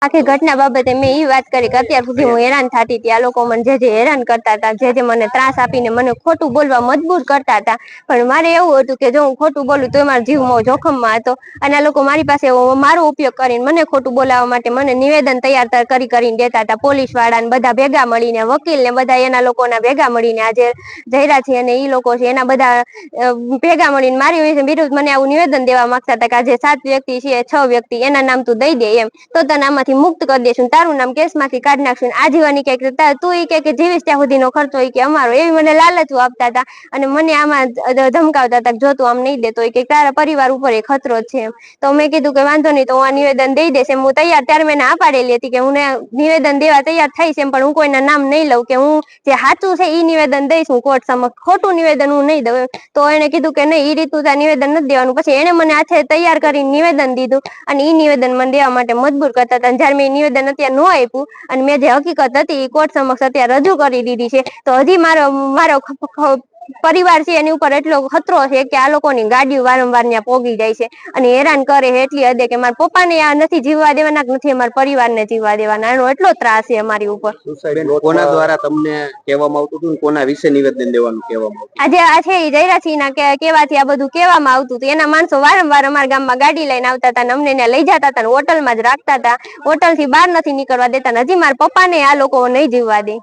આખી ઘટના બાબતે મેં એ વાત કરી કે અત્યાર સુધી હું હેરાન થતી હતી, આ લોકો મને જે હેરાન કરતા હતા, જે મને ત્રાસ આપીને મને ખોટું બોલવા મજબૂર કરતા હતા. પણ મારે એવું હતું કે જો હું ખોટું બોલું તો મારો જીવ જોખમમાં હતો, અને આ લોકો મારી પાસે મારો ઉપયોગ કરીને મને ખોટું બોલાવવા માટે મને નિવેદન તૈયાર કરીને દેતા હતા. પોલીસ વાળા ને બધા ભેગા મળીને, વકીલ ને બધા એના લોકોના ભેગા મળીને, આજે જયરા છે અને ઈ લોકો છે એના બધા ભેગા મળીને મારી વિરુદ્ધ મને આવું નિવેદન દેવા માંગતા હતા કે આજે 7 વ્યક્તિ છે, 6 વ્યક્તિ એના નામ તું દઈ દે એમ, તો તને આમાંથી મુક્ત કરી દેશું, તારું નામ કેસમાંથી કાઢી નાખશું, આજીવન તું કે જીવીશ ત્યાં સુધીનો ખર્ચો કે અમારો, એવી મને લાલચો આપતા હતા. અને મને આમાં ધમકાવતા હતા કે જો તું આમ નહીં દેતો કે તારા પરિવાર ઉપર એ ખતરો છે. તો મેં કીધું કે વાંધો નહીં, તો હું આ નિવેદન દઈ દઈશ એમ હું તૈયાર. ત્યારે મેં ના પાડેલી હતી કે હું નિવેદન દેવા તૈયાર થઈશ એમ, પણ હું કોઈના નામ નહીં લઉં, કે હું જે સાચું છે એ નિવેદન દઈશ હું કોર્ટ સમક્ષ, ખોટું નિવેદન હું નહીં દઉં. તો એને કીધું કે નહીં, એ રીતનું નિવેદન નથી દેવાનું. પછી એને મને હાથે તૈયાર કરીને નિવેદન દીધું, અને એ નિવેદન મને દેવા માટે મજબૂર કરતા હતા. જયારે મેં નિવેદન અત્યારે ન આપ્યું અને મેં જે હકીકત હતી એ કોર્ટ સમક્ષ અત્યારે રજૂ કરી દીધી છે, તો હજી મારો પરિવાર છે એની ઉપર એટલો ખતરો છે કે આ લોકોની ગાડીઓ વારંવાર ત્યાં પોગી જાય છે અને હેરાન કરે એટલી હદે કે મારા પપ્પાને આ નથી જીવવા દેવાના, નથી અમારા પરિવારને જીવવા દેવાના. એનો એટલો ત્રાસ છે અમારી ઉપર. કોના દ્વારા તમને કહેવામાં આવતું હતું, કોના વિશે નિવેદન દેવાનું કહેવામાં આવતું? આજે આ છે એ જયરાસિંહના કહેવાથી આ બધું કહેવામાં આવતું હતું. એના માણસો વારંવાર અમારા ગામમાં ગાડી લઈને આવતા હતા, અમને ત્યાં લઈ જતા હતા, હોટલમાં જ રાખતા હતા, હોટલ થી બહાર નથી નીકળવા દેતા. હજી મારા પપ્પાને આ લોકો નહીં જીવવા દે.